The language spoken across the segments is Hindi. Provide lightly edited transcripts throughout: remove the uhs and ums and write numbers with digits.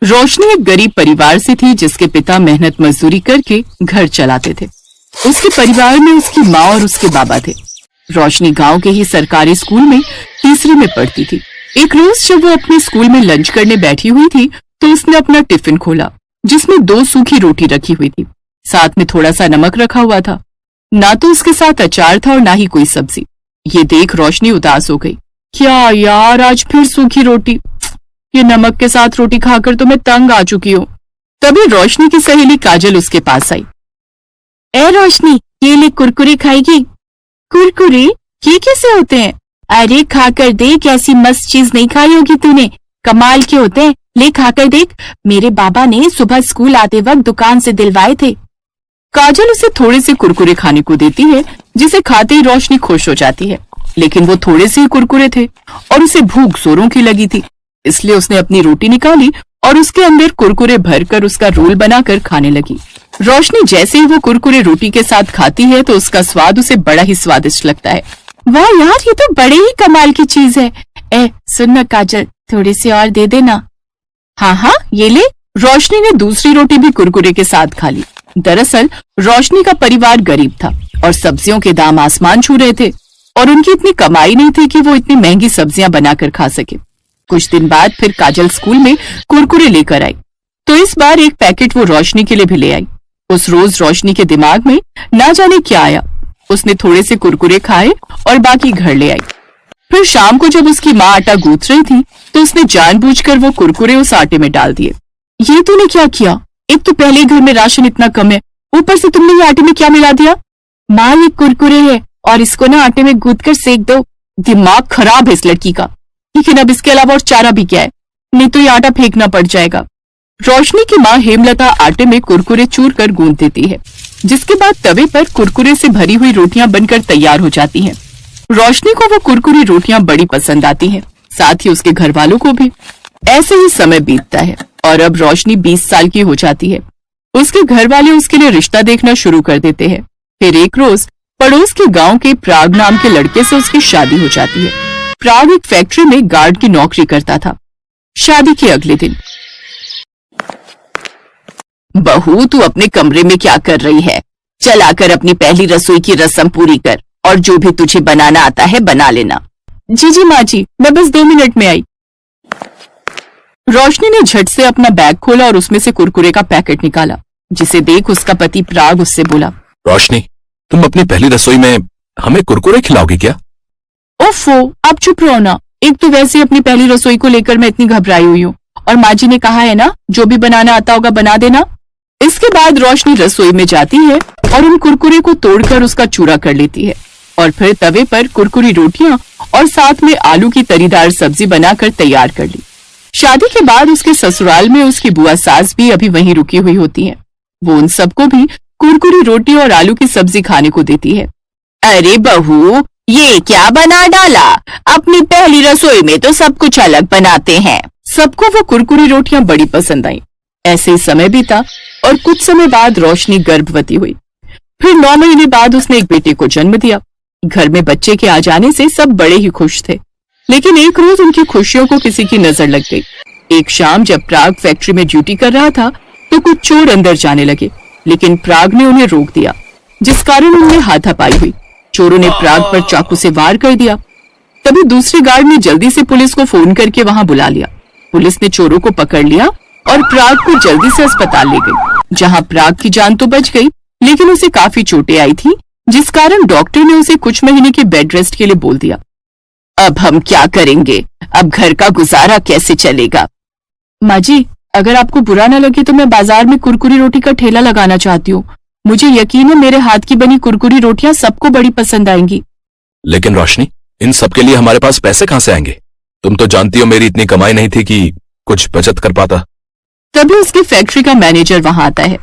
रोशनी एक गरीब परिवार से थी जिसके पिता मेहनत मजदूरी करके घर चलाते थे। उसके परिवार में उसकी माँ और उसके बाबा थे। रोशनी गांव के ही सरकारी स्कूल में तीसरी में पढ़ती थी। एक रोज जब वो अपने स्कूल में लंच करने बैठी हुई थी तो उसने अपना टिफिन खोला जिसमें 2 सूखी रोटी रखी हुई थी, साथ में थोड़ा सा नमक रखा हुआ था। ना तो उसके साथ अचार था और ना ही कोई सब्जी। ये देख रोशनी उदास हो गई। क्या यार, आज फिर सूखी रोटी। ये नमक के साथ रोटी खाकर तो मैं तंग आ चुकी हूँ। तभी रोशनी की सहेली काजल उसके पास आई। ए रोशनी, ये ले कुरकुरे खाएगी? कुरकुरे? ये कैसे होते हैं? अरे खाकर देख, ऐसी मस्त चीज नहीं खाई होगी तूने। कमाल के होते हैं, ले खाकर देख। मेरे बाबा ने सुबह स्कूल आते वक्त दुकान से दिलवाए थे। काजल उसे थोड़े से कुरकुरे खाने को देती है जिसे खाते ही रोशनी खुश हो जाती है। लेकिन वो थोड़े से ही कुरकुरे थे और उसे भूख जोरों की लगी थी, इसलिए उसने अपनी रोटी निकाली और उसके अंदर कुरकुरे भरकर उसका रोल बनाकर खाने लगी। रोशनी जैसे ही वो कुरकुरे रोटी के साथ खाती है तो उसका स्वाद उसे बड़ा ही स्वादिष्ट लगता है। वाह यार, ये तो बड़े ही कमाल की चीज है। सुन ना काजल, थोड़ी सी और दे देना। हाँ, ये ले। रोशनी ने दूसरी रोटी भी कुरकुरे के साथ खा ली। दरअसल रोशनी का परिवार गरीब था और सब्जियों के दाम आसमान छू रहे थे और उनकी इतनी कमाई नहीं थी कि वो इतनी महंगी सब्जियां बनाकर खा सके। कुछ दिन बाद फिर काजल स्कूल में कुरकुरे लेकर आई तो इस बार एक पैकेट वो रोशनी के लिए भी ले आई। उस रोज रोशनी के दिमाग में ना जाने क्या आया। उसने थोड़े से कुरकुरे खाए और बाकी घर ले आई। फिर शाम को जब उसकी माँ आटा गूंथ रही थी तो उसने जानबूझकर वो कुरकुरे उस आटे में डाल दिए। ये तूने क्या किया? एक तो पहले घर में राशन इतना कम है, ऊपर से तुमने ये आटे में क्या मिला दिया? माँ, ये कुरकुरे है और इसको ना आटे में गूंथ कर सेक दो। दिमाग खराब है इस लड़की का। लेकिन अब इसके अलावा और चारा भी क्या है? नहीं तो ये आटा फेंकना पड़ जाएगा। रोशनी की माँ हेमलता आटे में कुरकुरे चूर कर गूंथ देती है, जिसके बाद तवे पर कुरकुरे से भरी हुई रोटियां बनकर तैयार हो जाती हैं। रोशनी को वो कुरकुरी रोटियां बड़ी पसंद आती हैं, साथ ही उसके घर वालों को भी। ऐसे ही समय बीतता है और अब रोशनी 20 साल की हो जाती है। उसके घर वाले उसके लिए रिश्ता देखना शुरू कर देते हैं। फिर एक रोज पड़ोस के गांव के प्राग नाम के लड़के से उसकी शादी हो जाती है। प्राग एक फैक्ट्री में गार्ड की नौकरी करता था। शादी के अगले दिन, बहू, तू अपने कमरे में क्या कर रही है? चल आकर अपनी पहली रसोई की रस्म पूरी कर और जो भी तुझे बनाना आता है बना लेना। जी माँ जी, मैं बस 2 मिनट में आई। रोशनी ने झट से अपना बैग खोला और उसमें से कुरकुरे का पैकेट निकाला, जिसे देख उसका पति प्राग उससे बोला, रोशनी, तुम अपनी पहली रसोई में हमें कुरकुरे खिलाओगी क्या? ओफो, आप चुप रहो ना। एक तो वैसे ही अपनी पहली रसोई को लेकर मैं इतनी घबराई हुई हूँ और माँ जी ने कहा है ना, जो भी बनाना आता होगा बना देना। इसके बाद रोशनी रसोई में जाती है और उन कुरकुरे को तोड़कर उसका चूरा कर लेती है और फिर तवे पर कुरकुरी रोटियां और साथ में आलू की तरीदार सब्जी बनाकर तैयार कर ली। शादी के बाद उसके ससुराल में उसकी बुआ सास भी अभी वहीं रुकी हुई होती हैं। वो उन सबको भी कुरकुरी रोटी और आलू की सब्जी खाने को देती है। अरे बहू, ये क्या बना डाला? अपनी पहली रसोई में तो सब कुछ अलग बनाते हैं। सबको वो कुरकुरी रोटियां बड़ी पसंद आई। ऐसे ही समय बीता और कुछ समय बाद रोशनी गर्भवती हुई। फिर 9 महीने बाद उसने एक बेटे को जन्म दिया। घर में बच्चे के आ जाने से सब बड़े ही खुश थे, लेकिन एक रोज उनकी खुशियों को किसी की नजर लग गई। एक शाम जब प्राग फैक्ट्री में ड्यूटी कर रहा था तो कुछ चोर अंदर जाने लगे, लेकिन प्राग ने उन्हें रोक दिया, जिस कारण उन्हें हाथापाई हुई। चोरों ने प्राग पर चाकू से वार कर दिया। तभी दूसरे गार्ड ने जल्दी से पुलिस को फोन करके वहां बुला लिया। पुलिस ने चोरों को पकड़ लिया और प्राग को जल्दी से अस्पताल ले गई, जहां प्राग की जान तो बच गई, लेकिन उसे काफी चोटें आई थी, जिस कारण डॉक्टर ने उसे कुछ महीने के बेड रेस्ट के लिए बोल दिया। अब हम क्या करेंगे? अब घर का गुजारा कैसे चलेगा? माँ जी, अगर आपको बुरा न लगे तो मैं बाजार में कुरकुरी रोटी का ठेला लगाना चाहती हूँ। मुझे यकीन है मेरे हाथ की बनी कुरकुरी रोटियां सबको बड़ी पसंद आएंगी। लेकिन रोशनी, इन सब के लिए हमारे पास पैसे कहाँ से आएंगे? तुम तो जानती हो मेरी इतनी कमाई नहीं थी कि कुछ बचत कर पाता। तभी उसकी फैक्ट्री का मैनेजर वहां आता है।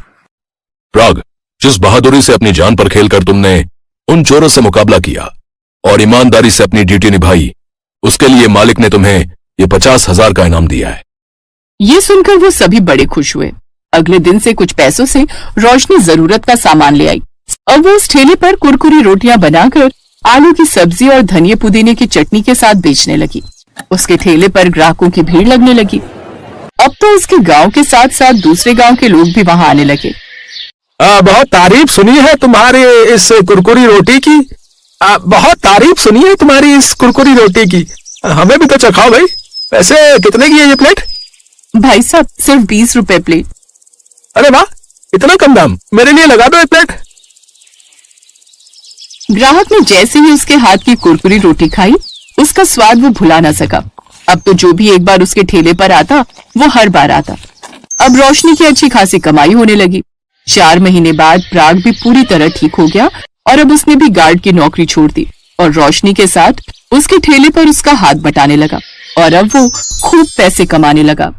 प्राग, जिस बहादुरी से अपनी जान पर खेलकर तुमने उन चोरों से मुकाबला किया और ईमानदारी से अपनी ड्यूटी निभाई, उसके लिए मालिक ने तुम्हें ये 50,000 का इनाम दिया है। ये सुनकर वो सभी बड़े खुश हुए। अगले दिन से कुछ पैसों से रोशनी जरूरत का सामान ले आई और वो उस ठेले पर कुरकुरी रोटियां बनाकर आलू की सब्जी और धनिये पुदीने की चटनी के साथ बेचने लगी। उसके ठेले पर ग्राहकों की भीड़ लगने लगी। अब तो उसके गांव के साथ साथ दूसरे गांव के लोग भी वहां आने लगे। बहुत तारीफ सुनी है तुम्हारे इस कुरकुरी रोटी की। बहुत तारीफ सुनी है तुम्हारी इस कुरकुरी रोटी की। हमें भी तो चखाओ भाई। वैसे कितने की है ये प्लेट? भाई साहब सिर्फ 20 रुपए प्लेट। अरे वाह, इतना कम दाम। मेरे लिए लगा दो एक प्लेट। ग्राहक ने जैसे ही उसके हाथ की कुरकुरी रोटी खाई, उसका स्वाद वो भुला ना सका। अब तो जो भी एक बार उसके ठेले पर आता वो हर बार आता। अब रोशनी की अच्छी खासी कमाई होने लगी। 4 महीने बाद प्राग भी पूरी तरह ठीक हो गया और अब उसने भी गार्ड की नौकरी छोड़ दी और रोशनी के साथ उसके ठेले पर उसका हाथ बटाने लगा और अब वो खूब पैसे कमाने लगा।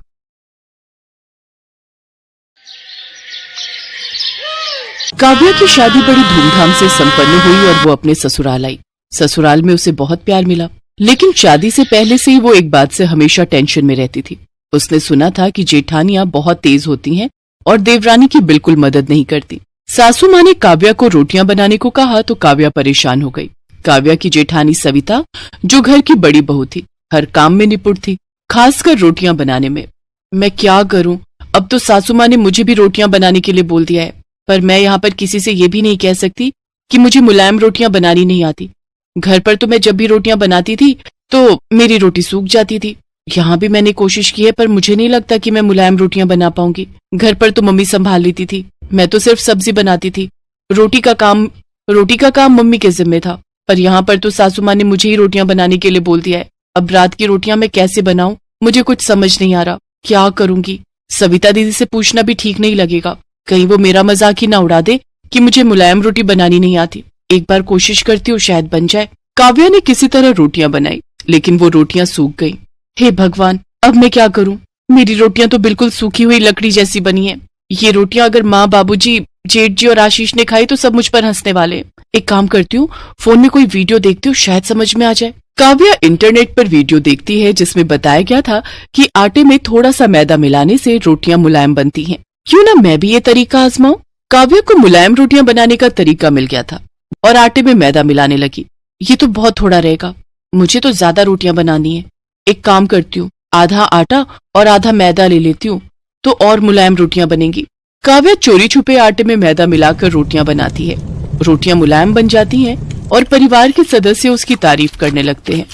काव्या की शादी बड़ी धूमधाम से संपन्न हुई और वो अपने ससुराल आई। ससुराल में उसे बहुत प्यार मिला, लेकिन शादी से पहले से ही वो एक बात से हमेशा टेंशन में रहती थी। उसने सुना था कि जेठानियां बहुत तेज होती हैं और देवरानी की बिल्कुल मदद नहीं करती। सासू माँ ने काव्या को रोटियां बनाने को कहा तो काव्या परेशान हो गई। काव्या की जेठानी सविता, जो घर की बड़ी बहू थी, हर काम में निपुण थी, खासकर रोटियां बनाने में। मैं क्या करूं? अब तो सासू माँ ने मुझे भी रोटियां बनाने के लिए बोल दिया है, पर मैं यहाँ पर किसी से ये भी नहीं कह सकती कि मुझे मुलायम रोटियां बनानी नहीं आती। घर पर तो मैं जब भी रोटियां बनाती थी तो मेरी रोटी सूख जाती थी। यहाँ भी मैंने कोशिश की है, पर मुझे नहीं लगता कि मैं मुलायम रोटियां बना पाऊंगी। घर पर तो मम्मी संभाल लेती थी, मैं तो सिर्फ सब्जी बनाती थी। रोटी का काम मम्मी के जिम्मे था, पर यहाँ पर तो सासू माँ ने मुझे ही रोटियां बनाने के लिए बोल दिया है। अब रात की रोटियां मैं कैसे बनाऊं, मुझे कुछ समझ नहीं आ रहा। क्या करूंगी? सविता दीदी से पूछना भी ठीक नहीं लगेगा, कहीं वो मेरा मजाक ही ना उड़ा दे कि मुझे मुलायम रोटी बनानी नहीं आती। एक बार कोशिश करती हूँ, शायद बन जाए। काव्या ने किसी तरह रोटियां बनाई, लेकिन वो रोटियां सूख गईं। हे भगवान, अब मैं क्या करूं? मेरी रोटियां तो बिल्कुल सूखी हुई लकड़ी जैसी बनी है। ये रोटियां अगर माँ, बाबूजी, जेठ जी और आशीष ने खाई तो सब मुझ पर हंसने वाले हैं। एक काम करती हूँ, फोन में कोई वीडियो देखती हूँ, शायद समझ में आ जाए। काव्या इंटरनेट पर वीडियो देखती है जिसमें बताया गया था कि आटे में थोड़ा सा मैदा मिलाने से रोटियां मुलायम बनती हैं। क्यों ना मैं भी ये तरीका आजमाऊं? काव्या को मुलायम रोटियां बनाने का तरीका मिल गया था और आटे में मैदा मिलाने लगी। ये तो बहुत थोड़ा रहेगा, मुझे तो ज्यादा रोटियां बनानी है। एक काम करती हूँ, आधा आटा और आधा मैदा ले लेती हूँ तो और मुलायम रोटियां बनेंगी। काव्या चोरी छुपे आटे में मैदा मिलाकर रोटियां बनाती है। रोटियां मुलायम बन जाती हैं और परिवार के सदस्य उसकी तारीफ करने लगते हैं।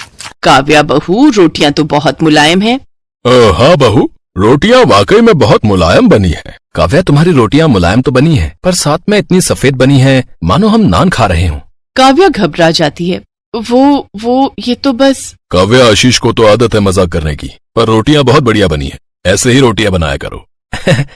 काव्या बहू, रोटियां तो बहुत मुलायम हैं। हाँ बहू, रोटियां वाकई में बहुत मुलायम बनी है। काव्या, तुम्हारी रोटियां मुलायम तो बनी है, पर साथ में इतनी सफेद बनी है मानो हम नान खा रहे हों। काव्या घबरा जाती है। वो ये तो बस। काव्या, आशीष को तो आदत है मजाक करने की, पर रोटियां बहुत बढ़िया बनी है। ऐसे ही रोटियां बनाया करो।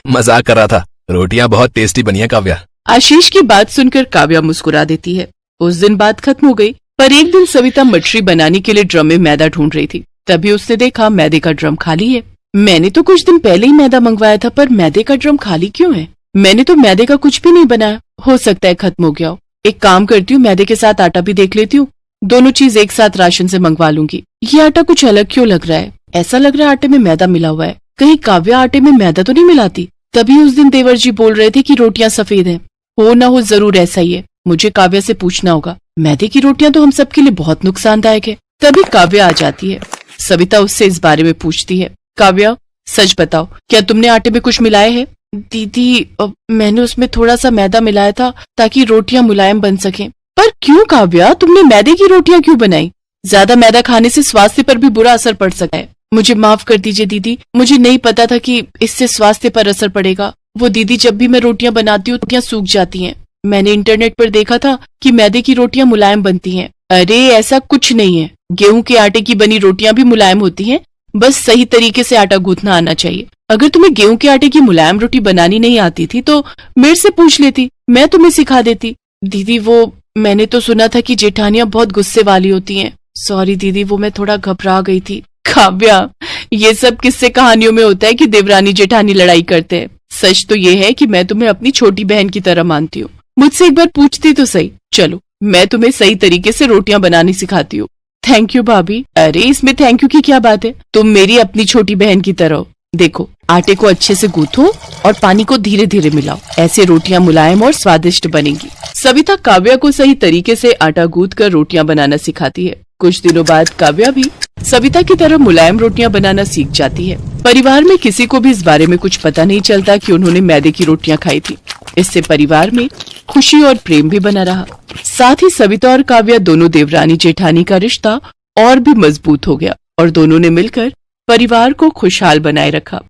मजाक कर रहा था, रोटियां बहुत टेस्टी बनी है काव्या। आशीष की बात सुनकर काव्या मुस्कुरा देती है। उस दिन बात खत्म हो गई, पर एक दिन सविता मछली बनाने के लिए ड्रम में मैदा ढूंढ रही थी। तभी उसने देखा मैदे का ड्रम खाली है। मैंने तो कुछ दिन पहले ही मैदा मंगवाया था, पर मैदे का ड्रम खाली क्यों है? मैंने तो मैदे का कुछ भी नहीं बनाया, हो सकता है खत्म हो गया हो। एक काम करती हूँ, मैदे के साथ आटा भी देख लेती हूँ, दोनों चीज एक साथ राशन से मंगवा लूंगी। ये आटा कुछ अलग क्यों लग रहा है? ऐसा लग रहा है आटे में मैदा मिला हुआ है। कहीं काव्या आटे में मैदा तो नहीं मिलाती? तभी उस दिन देवर जी बोल रहे थे कि रोटियां सफेद हैं। हो ना हो जरूर ऐसा ही है। मुझे काव्या से पूछना होगा। मैदे की रोटियां तो हम सबके लिए बहुत नुकसानदायक है। तभी काव्या आ जाती है। सविता उससे इस बारे में पूछती है। काव्या, सच बताओ, क्या तुमने आटे में कुछ मिलाया है? दीदी, मैंने उसमें थोड़ा सा मैदा मिलाया था ताकि रोटियां मुलायम बन सकें। पर क्यों काव्या, तुमने मैदे की रोटियां क्यों बनाई? ज्यादा मैदा खाने से स्वास्थ्य पर भी बुरा असर पड़ सकता है। मुझे माफ कर दीजिए दीदी, मुझे नहीं पता था कि इससे स्वास्थ्य पर असर पड़ेगा। वो दीदी, जब भी मैं रोटियां बनाती हूँ रोटियां सूख जाती हैं। मैंने इंटरनेट पर देखा था कि मैदे की रोटियां मुलायम बनती हैं। अरे ऐसा कुछ नहीं है, गेहूं के आटे की बनी रोटियां भी मुलायम होती हैं, बस सही तरीके से आटा गूंथना आना चाहिए। अगर तुम्हें गेहूं के आटे की मुलायम रोटी बनानी नहीं आती थी तो मेरे से पूछ लेती, मैं तुम्हें सिखा देती। दीदी, वो मैंने तो सुना था कि जेठानियां बहुत गुस्से वाली होती हैं। सॉरी दीदी, वो मैं थोड़ा घबरा गई थी। काव्या, ये सब किस्से कहानियों में होता है कि देवरानी जेठानी लड़ाई करते हैं। सच तो ये है कि मैं तुम्हें अपनी छोटी बहन की तरह मानती हूँ। मुझसे एक बार पूछती तो सही। चलो, मैं तुम्हें सही तरीके से रोटियां बनानी सिखाती हूँ। थैंक यू भाभी। अरे इसमें थैंक यू की क्या बात है, तुम मेरी अपनी छोटी बहन की तरह हो। देखो, आटे को अच्छे से गूंथो और पानी को धीरे धीरे मिलाओ, ऐसे रोटियां मुलायम और स्वादिष्ट बनेंगी। सविता काव्या को सही तरीके से आटा गूंथ कर रोटियां बनाना सिखाती है। कुछ दिनों बाद काव्या भी सविता की तरह मुलायम रोटियां बनाना सीख जाती है। परिवार में किसी को भी इस बारे में कुछ पता नहीं चलता कि उन्होंने मैदे की रोटियां खाई थी। इससे परिवार में खुशी और प्रेम भी बना रहा। साथ ही सविता और काव्या दोनों देवरानी जेठानी का रिश्ता और भी मजबूत हो गया और दोनों ने मिलकर परिवार को खुशहाल बनाए रखा।